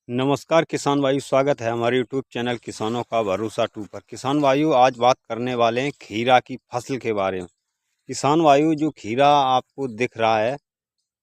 नमस्कार किसान भाई, स्वागत है हमारे यूट्यूब चैनल किसानों का भरोसा 2 पर। किसान भाइयों, आज बात करने वाले हैं खीरा की फसल के बारे में। किसान भाइयों, जो खीरा आपको दिख रहा है,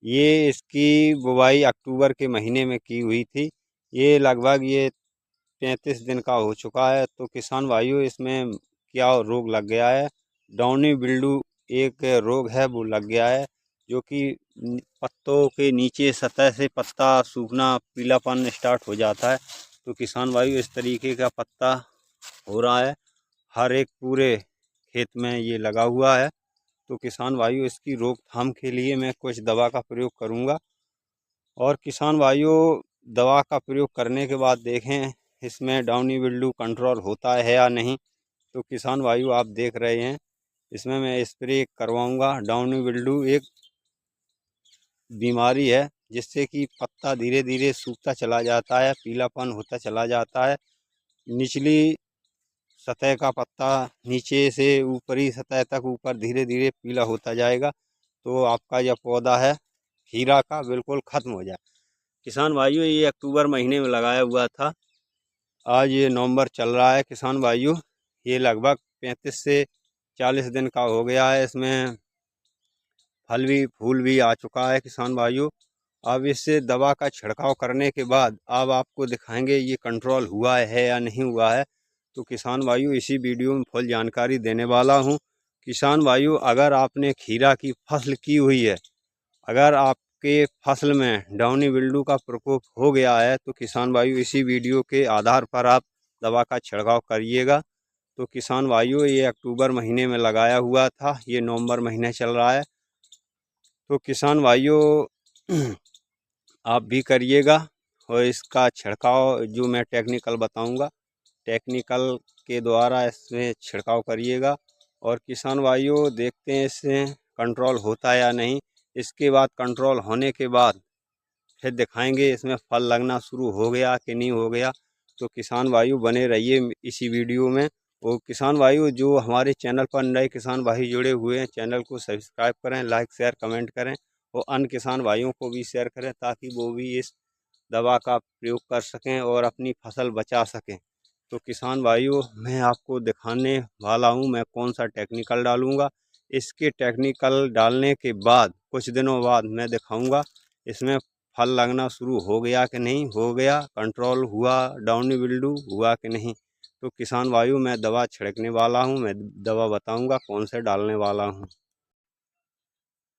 ये इसकी बुवाई अक्टूबर के महीने में की हुई थी। ये लगभग 33 दिन का हो चुका है। तो किसान भाइयों, इसमें क्या रोग लग गया है? डाउनी विल्डू एक रोग है, वो लग गया है, जो कि पत्तों के नीचे सतह से पत्ता सूखना, पीलापन स्टार्ट हो जाता है। तो किसान भाइयों, इस तरीके का पत्ता हो रहा है, हर एक पूरे खेत में ये लगा हुआ है। तो किसान भाइयों, इसकी रोकथाम के लिए मैं कुछ दवा का प्रयोग करूंगा। और किसान भाइयों, दवा का प्रयोग करने के बाद देखें इसमें डाउनी विल्डू कंट्रोल होता है या नहीं। तो किसान भाइयों, आप देख रहे हैं, इसमें मैं स्प्रे करवाऊंगा। डाउनी विल्डू एक बीमारी है, जिससे कि पत्ता धीरे धीरे सूखता चला जाता है, पीलापन होता चला जाता है। निचली सतह का पत्ता नीचे से ऊपरी सतह तक ऊपर धीरे धीरे पीला होता जाएगा। तो आपका यह पौधा है खीरा का, बिल्कुल ख़त्म हो जाए। किसान भाइयों, ये अक्टूबर महीने में लगाया हुआ था, आज ये नवंबर चल रहा है। किसान भाइयों, ये लगभग 35 से 40 दिन का हो गया है। इसमें फल भी फूल भी आ चुका है। किसान भाइयों, अब इससे दवा का छिड़काव करने के बाद अब आपको दिखाएंगे ये कंट्रोल हुआ है या नहीं हुआ है। तो किसान भाइयों, इसी वीडियो में फुल जानकारी देने वाला हूँ। किसान भाइयों, अगर आपने खीरा की फसल की हुई है, अगर आपके फसल में डाउनी विल्डू का प्रकोप हो गया है, तो किसान भाइयों, इसी वीडियो के आधार पर आप दवा का छिड़काव करिएगा। तो किसान भाइयों, ये अक्टूबर महीने में लगाया हुआ था, ये नवंबर महीने चल रहा है। तो किसान भाइयों, आप भी करिएगा और इसका छिड़काव जो मैं टेक्निकल बताऊंगा, टेक्निकल के द्वारा इसमें छिड़काव करिएगा। और किसान भाइयों, देखते हैं इससे कंट्रोल होता है या नहीं। इसके बाद कंट्रोल होने के बाद फिर दिखाएंगे इसमें फल लगना शुरू हो गया कि नहीं हो गया। तो किसान भाइयों, बने रहिए इसी वीडियो में। और किसान भाइयों, जो हमारे चैनल पर नए किसान भाई जुड़े हुए हैं, चैनल को सब्सक्राइब करें, लाइक शेयर कमेंट करें और अन्य किसान भाइयों को भी शेयर करें, ताकि वो भी इस दवा का प्रयोग कर सकें और अपनी फसल बचा सकें। तो किसान भाइयों, मैं आपको दिखाने वाला हूं मैं कौन सा टेक्निकल डालूंगा। इसके टेक्निकल डालने के बाद कुछ दिनों बाद मैं दिखाऊंगा इसमें फल लगना शुरू हो गया कि नहीं हो गया, कंट्रोल हुआ, डाउनी विल्डू हुआ कि नहीं। तो किसान भाइयों, मैं दवा छिड़कने वाला हूं, मैं दवा बताऊंगा कौन से डालने वाला हूं।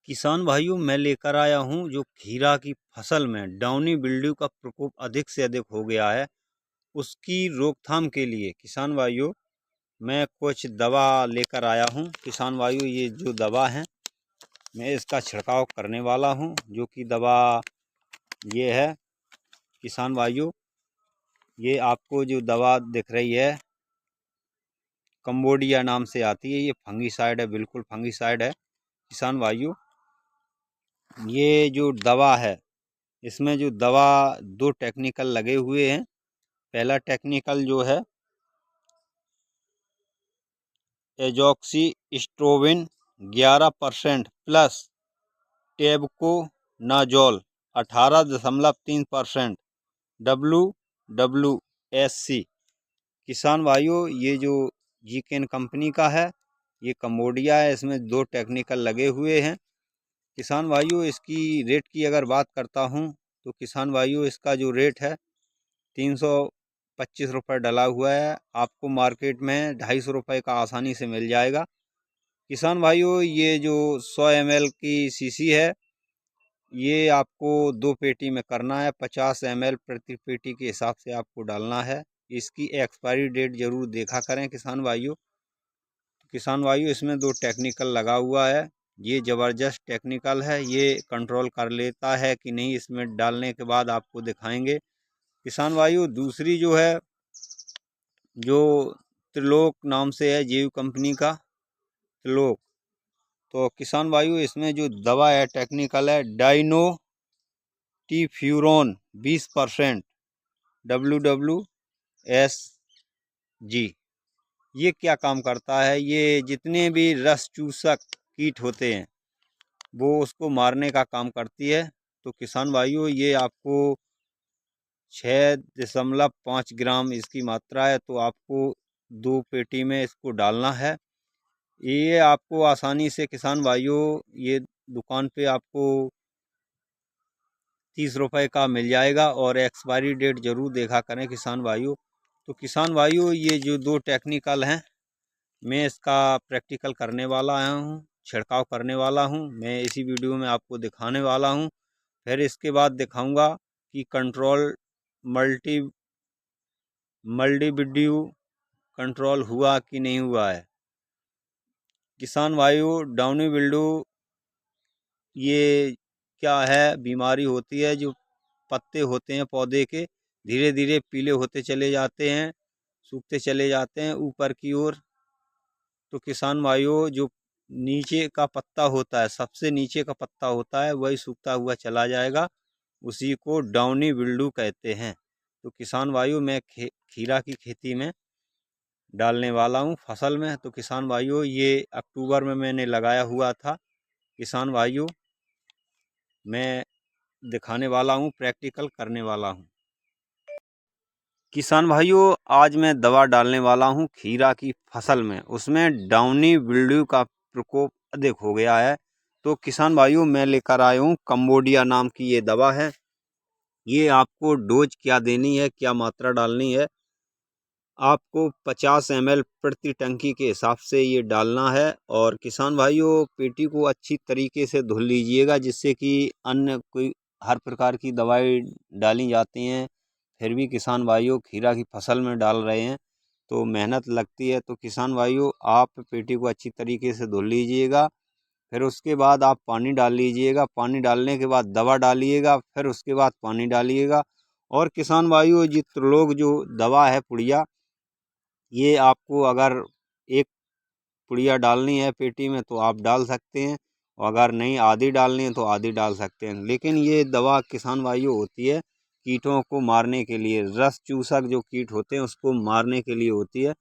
किसान भाइयों, मैं लेकर आया हूं जो खीरा की फसल में डाउनी विल्डू का प्रकोप अधिक से अधिक हो गया है, उसकी रोकथाम के लिए किसान भाइयों मैं कुछ दवा लेकर आया हूं। किसान भाइयों, ये जो दवा है, मैं इसका छिड़काव करने वाला हूं, जो कि दवा ये है। किसान भाइयों, ये आपको जो दवा दिख रही है, कंबोडिया नाम से आती है। ये फंगीसाइड है, बिल्कुल फंगीसाइड है। किसान भाइयों, ये जो दवा है, इसमें जो दवा दो टेक्निकल लगे हुए हैं। पहला टेक्निकल जो है एजॉक्सी स्ट्रोबिन 11% प्लस टेबको नाजोल 18.3% WWSC। किसान भाइयों, ये जो जीकेन कंपनी का है, ये कम्बोडिया है, इसमें दो टेक्निकल लगे हुए हैं। किसान भाइयों, इसकी रेट की अगर बात करता हूँ, तो किसान भाइयों, इसका जो रेट है 325 रुपये डला हुआ है। आपको मार्केट में 250 रुपये का आसानी से मिल जाएगा। किसान भाइयों, ये जो 100 ml की शीशी है, ये आपको 2 पेटी में करना है। 50 ml प्रति पेटी के हिसाब से आपको डालना है। इसकी एक्सपायरी डेट जरूर देखा करें किसान भाइयों। किसान भाइयों, इसमें दो टेक्निकल लगा हुआ है, ये ज़बरदस्त टेक्निकल है, ये कंट्रोल कर लेता है कि नहीं, इसमें डालने के बाद आपको दिखाएंगे। किसान भाइयों, दूसरी जो है, जो त्रिलोक नाम से है, जीव कंपनी का त्रिलोक। तो किसान भाइयों, इसमें जो दवा है टेक्निकल है डाइनो टी फ्यूरोन 20% WWSG। ये क्या काम करता है? ये जितने भी रस चूसक कीट होते हैं, वो उसको मारने का काम करती है। तो किसान भाइयों, ये आपको 6.5 ग्राम इसकी मात्रा है। तो आपको 2 पेटी में इसको डालना है। ये आपको आसानी से किसान भाइयों ये दुकान पे आपको 30 रुपए का मिल जाएगा। और एक्सपायरी डेट ज़रूर देखा करें किसान भाइयों। तो किसान भाइयों ये जो 2 टेक्निकल हैं, मैं इसका प्रैक्टिकल करने वाला आया हूँ, छिड़काव करने वाला हूँ। मैं इसी वीडियो में आपको दिखाने वाला हूँ। फिर इसके बाद दिखाऊंगा कि कंट्रोल मल्टी विड्यू कंट्रोल हुआ कि नहीं हुआ है। किसान भाइयों डाउनी विल्डू ये क्या है, बीमारी होती है जो पत्ते होते हैं पौधे के धीरे धीरे पीले होते चले जाते हैं, सूखते चले जाते हैं ऊपर की ओर। तो किसान भाइयों जो नीचे का पत्ता होता है, सबसे नीचे का पत्ता होता है, वही सूखता हुआ चला जाएगा, उसी को डाउनी विल्डू कहते हैं। तो किसान भाइयों मैं खीरा की खेती में डालने वाला हूँ फसल में। तो किसान भाइयों ये अक्टूबर में मैंने लगाया हुआ था। किसान भाइयों मैं दिखाने वाला हूँ, प्रैक्टिकल करने वाला हूँ। किसान भाइयों आज मैं दवा डालने वाला हूँ खीरा की फसल में, उसमें डाउनी विल्ड्यू का प्रकोप अधिक हो गया है। तो किसान भाइयों मैं लेकर आया हूँ कंबोडिया नाम की ये दवा है। ये आपको डोज क्या देनी है, क्या मात्रा डालनी है, आपको 50 ml प्रति टंकी के हिसाब से ये डालना है। और किसान भाइयों पेटी को अच्छी तरीके से धुल लीजिएगा, जिससे कि अन्य कोई हर प्रकार की दवाई डाली जाती हैं, फिर भी किसान भाइयों खीरा की फसल में डाल रहे हैं तो मेहनत लगती है। तो किसान भाइयों आप पेटी को अच्छी तरीके से धुल लीजिएगा, फिर उसके बाद आप पानी डाल लीजिएगा, पानी डालने के बाद दवा डालिएगा, फिर उसके बाद पानी डालिएगा। और किसान भाइयों जित लोग जो दवा है पुड़िया, ये आपको अगर एक पुड़िया डालनी है पेटी में तो आप डाल सकते हैं, और अगर नहीं आधी डालनी है तो आधी डाल सकते हैं। लेकिन ये दवा किसान भाइयों होती है कीटों को मारने के लिए, रस चूसक जो कीट होते हैं उसको मारने के लिए होती है।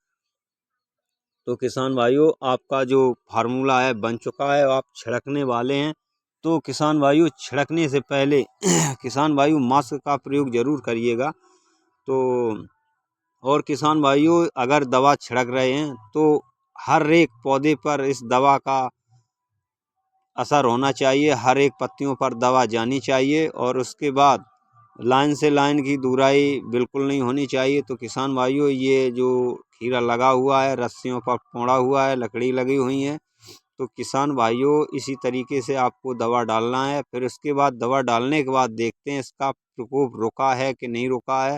तो किसान भाइयों आपका जो फार्मूला है बन चुका है, आप छिड़कने वाले हैं। तो किसान भाइयों छिड़कने से पहले किसान भाइयों मास्क का प्रयोग ज़रूर करिएगा। तो और किसान भाइयों अगर दवा छिड़क रहे हैं तो हर एक पौधे पर इस दवा का असर होना चाहिए, हर एक पत्तियों पर दवा जानी चाहिए, और उसके बाद लाइन से लाइन की दूराई बिल्कुल नहीं होनी चाहिए। तो किसान भाइयों ये जो खीरा लगा हुआ है रस्सियों पर पोंड़ा हुआ है, लकड़ी लगी हुई है। तो किसान भाइयों इसी तरीके से आपको दवा डालना है। फिर उसके बाद दवा डालने के बाद देखते हैं इसका प्रकोप रुका है कि नहीं रुका है,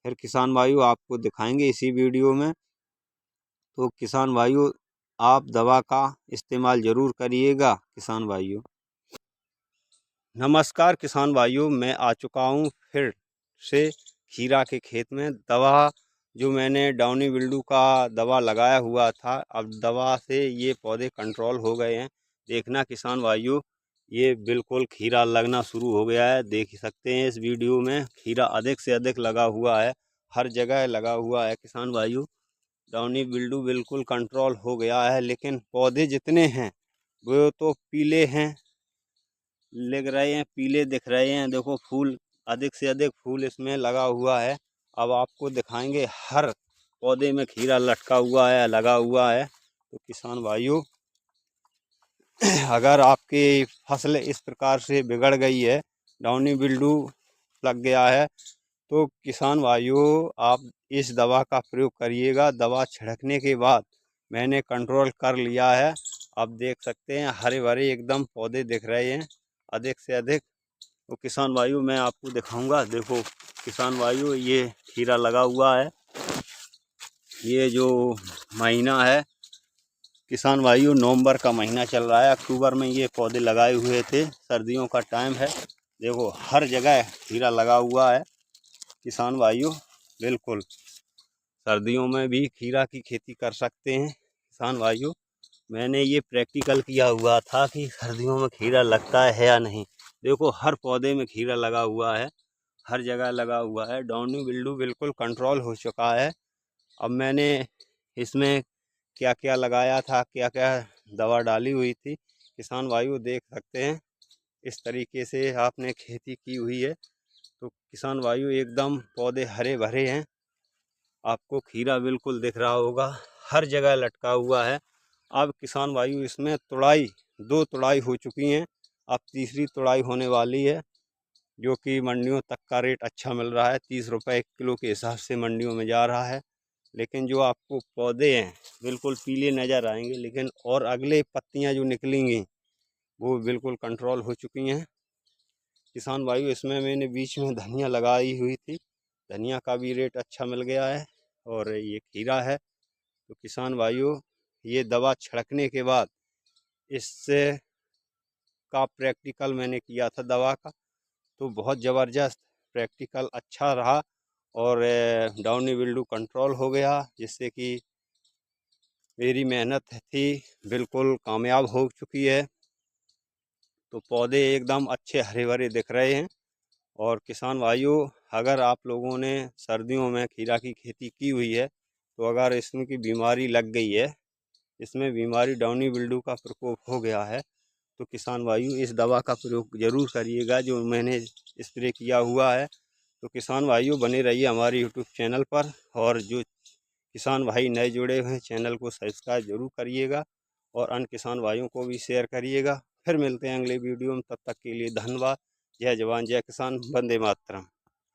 फिर किसान भाइयों आपको दिखाएंगे इसी वीडियो में। तो किसान भाइयों आप दवा का इस्तेमाल ज़रूर करिएगा। किसान भाइयों नमस्कार, किसान भाइयों मैं आ चुका हूँ फिर से खीरा के खेत में। दवा जो मैंने डाउनी विल्डू का दवा लगाया हुआ था, अब दवा से ये पौधे कंट्रोल हो गए हैं। देखना किसान भाइयों ये बिल्कुल खीरा लगना शुरू हो गया है, देख सकते हैं इस वीडियो में खीरा अधिक से अधिक लगा हुआ है, हर जगह लगा हुआ है। किसान भाइयों डाउनी विल्डू बिल्कुल कंट्रोल हो गया है, लेकिन पौधे जितने हैं वो तो पीले हैं, लग रहे हैं, पीले दिख रहे हैं। देखो फूल अधिक से अधिक फूल इसमें लगा हुआ है। अब आपको दिखाएंगे हर पौधे में खीरा लटका हुआ है, लगा हुआ है। तो किसान भाइयों अगर आपकी फसल इस प्रकार से बिगड़ गई है, डाउनी विल्डू लग गया है, तो किसान भाइयों आप इस दवा का प्रयोग करिएगा। दवा छिड़कने के बाद मैंने कंट्रोल कर लिया है। आप देख सकते हैं हरे भरे एकदम पौधे दिख रहे हैं अधिक से अधिक। तो किसान भाइयों मैं आपको दिखाऊंगा, देखो किसान भाइयों ये खीरा लगा हुआ है। ये जो महीना है किसान भाइयों नवंबर का महीना चल रहा है, अक्टूबर में ये पौधे लगाए हुए थे, सर्दियों का टाइम है। देखो हर जगह खीरा लगा हुआ है किसान भाइयों, बिल्कुल सर्दियों में भी खीरा की खेती कर सकते हैं। किसान भाइयों मैंने ये प्रैक्टिकल किया हुआ था कि सर्दियों में खीरा लगता है या नहीं। देखो हर पौधे में खीरा लगा हुआ है, हर जगह लगा हुआ है। डाउनी विल्डू बिल्कुल कंट्रोल हो चुका है। अब मैंने इसमें क्या क्या लगाया था, क्या क्या दवा डाली हुई थी, किसान भाइयों देख सकते हैं इस तरीके से आपने खेती की हुई है। तो किसान भाइयों एकदम पौधे हरे भरे हैं। आपको खीरा बिल्कुल दिख रहा होगा, हर जगह लटका हुआ है। अब किसान भाइयों इसमें तुड़ाई 2 तुड़ाई हो चुकी हैं, अब तीसरी तुड़ाई होने वाली है, जो कि मंडियों तक का रेट अच्छा मिल रहा है। 30 रुपये किलो के हिसाब से मंडियों में जा रहा है। लेकिन जो आपको पौधे हैं बिल्कुल पीले नज़र आएंगे, लेकिन और अगले पत्तियां जो निकलेंगी वो बिल्कुल कंट्रोल हो चुकी हैं। किसान भाइयों इसमें मैंने बीच में धनिया लगाई हुई थी, धनिया का भी रेट अच्छा मिल गया है। और ये खीरा है। तो किसान भाइयों ये दवा छिड़कने के बाद इससे का प्रैक्टिकल मैंने किया था दवा का, तो बहुत ज़बरदस्त प्रैक्टिकल अच्छा रहा और डाउनी विल्डू कंट्रोल हो गया, जिससे कि मेरी मेहनत थी बिल्कुल कामयाब हो चुकी है। तो पौधे एकदम अच्छे हरे भरे दिख रहे हैं। और किसान भाइयों अगर आप लोगों ने सर्दियों में खीरा की खेती की हुई है, तो अगर इसमें की बीमारी लग गई है, इसमें बीमारी डाउनी विल्डू का प्रकोप हो गया है, तो किसान भाइयों इस दवा का प्रयोग ज़रूर करिएगा जो मैंने स्प्रे किया हुआ है। तो किसान भाइयों बने रहिए हमारे यूट्यूब चैनल पर, और जो किसान भाई नए जुड़े हुए हैं चैनल को सब्सक्राइब जरूर करिएगा और अन्य किसान भाइयों को भी शेयर करिएगा। फिर मिलते हैं अगले वीडियो में, तब तक के लिए धन्यवाद। जय जवान जय किसान, वंदे मातरम।